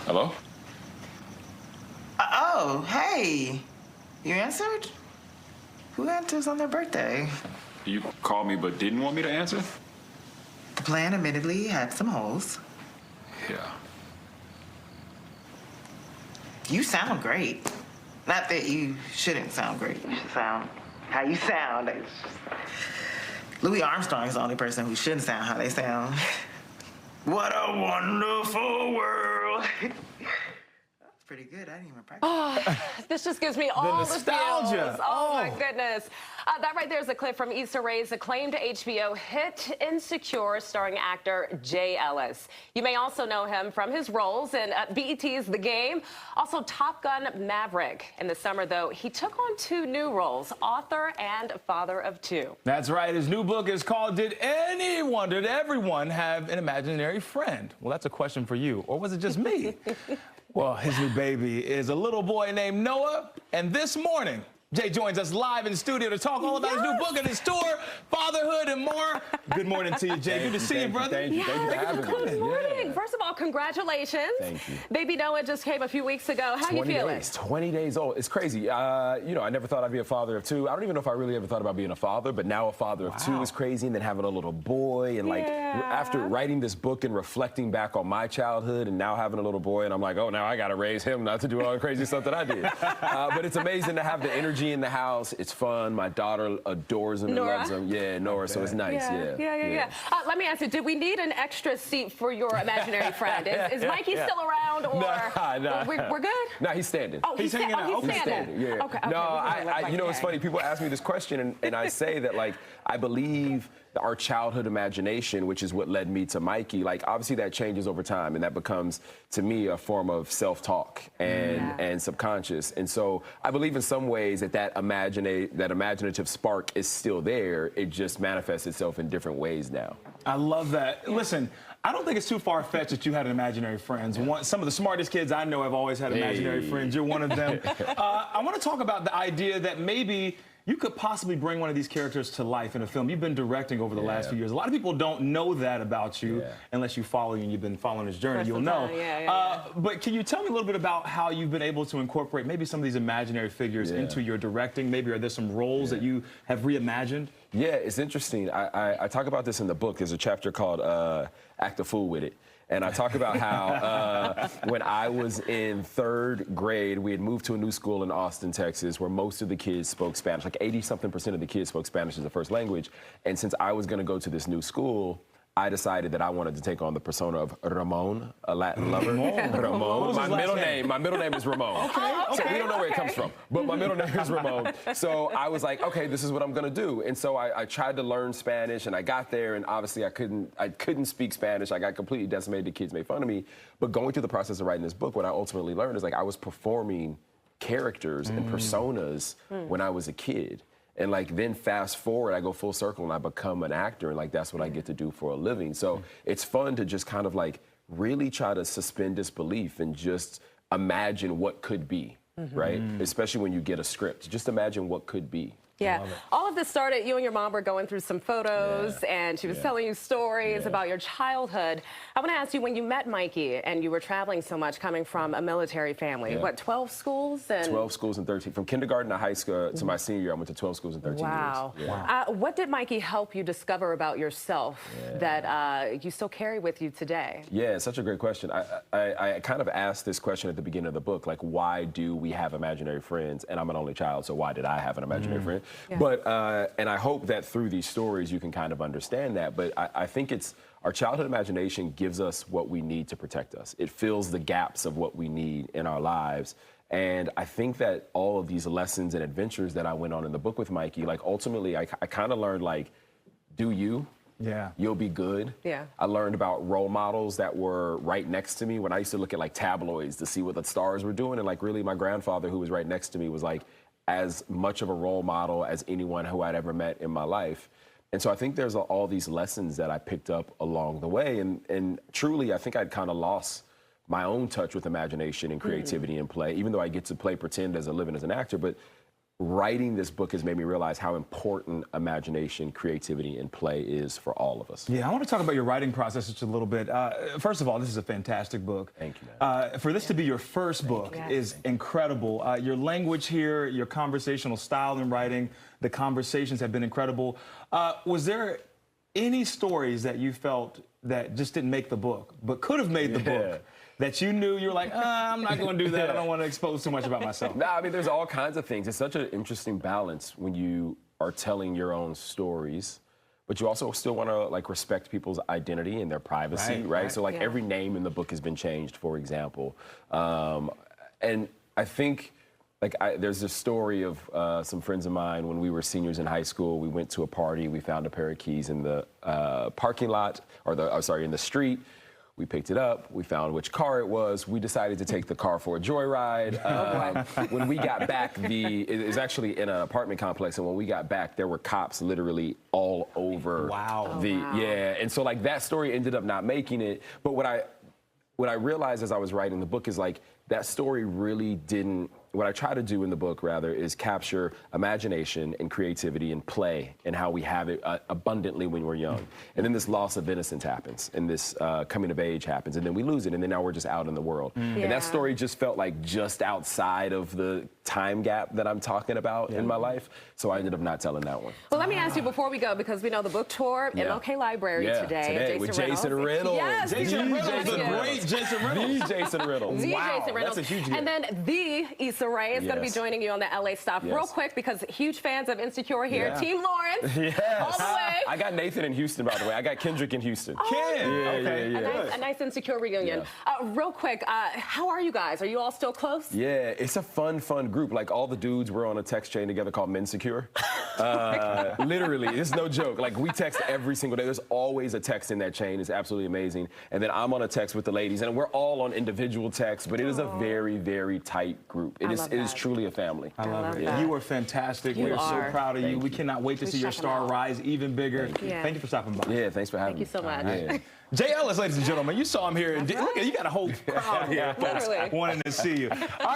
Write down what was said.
Hello? Oh, hey. You answered? Who answers on their birthday? You called me but didn't want me to answer? The plan admittedly had some holes. Yeah. You sound great. Not that you shouldn't sound great. You should sound how you sound. Louis Armstrong is the only person who shouldn't sound how they sound. What a wonderful world. That's pretty good. I didn't even practice. Oh, this just gives me all the nostalgia. feels. Oh, my goodness. That right there is a clip from Issa Rae's acclaimed HBO hit Insecure, starring actor Jay Ellis. You may also know him from his roles in BET's The Game, also Top Gun Maverick. In the summer, though, he took on 2 new roles, author and father of 2. That's right. His new book is called Did Everyone Have an Imaginary Friend? Well, that's a question for you. Or was it just me? Well, his new baby is a little boy named Noah, and this morning, Jay joins us live in the studio to talk all about his new book and his tour, Fatherhood and more. Good morning to you, Jay. Good to see you, brother. Thank you for having me. Good morning. First of all, congratulations. Thank you. Baby Noah just came a few weeks ago. How you feeling? 20 days old. It's crazy. You know, I never thought I'd be a father of 2. I don't even know if I really ever thought about being a father, but now a father of 2 is crazy, and then having a little boy, and like after writing this book and reflecting back on my childhood and now having a little boy, and I'm like, oh, now I got to raise him not to do all the crazy stuff that I did. But it's amazing to have the energy in the house. It's fun. My daughter adores him and loves him. Yeah, Nora, so it's nice. Yeah. Let me ask you, did we need an extra seat for your imaginary friend? Is Mikey still around, or nah. We're good? No, he's standing. Oh, he's hanging out. He's standing. Yeah. Okay. No, you know, it's funny. People ask me this question, and I say that, like, I believe our childhood imagination, which is what led me to Mikey, like, obviously that changes over time, and that becomes, to me, a form of self-talk and subconscious. And so I believe in some ways that imaginative spark is still there. It just manifests itself in different ways now. I love that. Listen, I don't think it's too far-fetched that you had imaginary friends. Some of the smartest kids I know have always had imaginary friends. You're one of them. I want to talk about the idea that maybe you could possibly bring one of these characters to life in a film. You've been directing over the last few years. A lot of people don't know that about you unless you follow you and you've been following his journey. You'll know. But can you tell me a little bit about how you've been able to incorporate maybe some of these imaginary figures into your directing? Maybe are there some roles that you have reimagined? Yeah, it's interesting. I talk about this in the book. There's a chapter called Act a Fool with It. And I talk about how when I was in 3rd grade, we had moved to a new school in Austin, Texas, where most of the kids spoke Spanish. Like 80-something% of the kids spoke Spanish as a first language. And since I was going to go to this new school, I decided that I wanted to take on the persona of Ramon, a Latin lover. Ramon. My middle name is Ramon. So we don't know where it comes from, but my middle name is Ramon. So I was like, okay, this is what I'm gonna do. And so I tried to learn Spanish, and I got there, and obviously I couldn't speak Spanish. I got completely decimated. The kids made fun of me. But going through the process of writing this book, what I ultimately learned is, like, I was performing characters and personas when I was a kid. And, like, then fast forward, I go full circle and I become an actor, and, like, that's what I get to do for a living. So it's fun to just kind of, like, really try to suspend disbelief and just imagine what could be, right? Especially when you get a script. Just imagine what could be. Yeah. All of this started, you and your mom were going through some photos, and she was telling you stories about your childhood. I want to ask you, when you met Mikey and you were traveling so much, coming from a military family, what, 12 schools? 12 schools and 13. From kindergarten to high school to my senior year, I went to 12 schools and 13 years. What did Mikey help you discover about yourself that you still carry with you today? Yeah, it's such a great question. I kind of asked this question at the beginning of the book, like, why do we have imaginary friends? And I'm an only child, so why did I have an imaginary friend? But, and I hope that through these stories you can kind of understand that, but I think it's, our childhood imagination gives us what we need to protect us. It fills the gaps of what we need in our lives. And I think that all of these lessons and adventures that I went on in the book with Mikey, like, ultimately I kind of learned, like, do you? You'll be good. I learned about role models that were right next to me when I used to look at, like, tabloids to see what the stars were doing. And, like, really my grandfather, who was right next to me, was, like, as much of a role model as anyone who I'd ever met in my life. And so I think there's all these lessons that I picked up along the way. And truly, I think I'd kind of lost my own touch with imagination and creativity and play, even though I get to play pretend as a living as an actor. But writing this book has made me realize how important imagination, creativity, and play is for all of us. Yeah, I want to talk about your writing process just a little bit. First of all, this is a fantastic book. Thank you, man. For this to be your first book is incredible. Your language here, your conversational style in writing, the conversations have been incredible. Was there any stories that you felt that just didn't make the book, but could have made the book? That you knew you were like, I'm not going to do that. I don't want to expose too much about myself. No, I mean, there's all kinds of things. It's such an interesting balance when you are telling your own stories, but you also still want to like respect people's identity and their privacy, right? So like every name in the book has been changed, for example. And I think like there's this story of some friends of mine when we were seniors in high school. We went to a party. We found a pair of keys in the parking lot, or in the street. We picked it up. We found which car it was. We decided to take the car for a joyride. When we got back, it was actually in an apartment complex, and when we got back, there were cops literally all over. Wow. Yeah, and so like that story ended up not making it. But what I realized as I was writing the book is like that story really didn't. What I try to do in the book, rather, is capture imagination and creativity and play and how we have it abundantly when we're young. And then this loss of innocence happens, and this coming of age happens, and then we lose it, and then now we're just out in the world. And that story just felt like just outside of the time gap that I'm talking about in my life, so I ended up not telling that one. Well, let me ask you before we go, because we know the book tour, MLK Library today with Jason Reynolds. Yes, Jason Reynolds, the great Jason Reynolds. The Jason Reynolds. Wow, Jason Reynolds. That's a huge hit. And then the Issa Rae is going to be joining you on the LA stop. Real quick, because huge fans of Insecure here. Team Lawrence. All the way. I got Nathan in Houston, by the way. I got Kendrick in Houston. Ken. A nice Insecure reunion. Real quick, how are you guys? Are you all still close? Yeah, it's a fun group. Like all the dudes were on a text chain together called Mensecure. Literally, it's no joke. Like we text every single day. There's always a text in that chain. It's absolutely amazing. And then I'm on a text with the ladies, and we're all on individual texts, but it is a very, very tight group. It is truly a family. I love it. You are fantastic. We're so proud of you. We cannot wait to see your star rise even bigger. Thank you for stopping by. Yeah, thanks for having me. Thank you so much. Jay Ellis, ladies and gentlemen, you saw him here. Look, you got a whole crowd here. Literally. Wanting to see you. All right.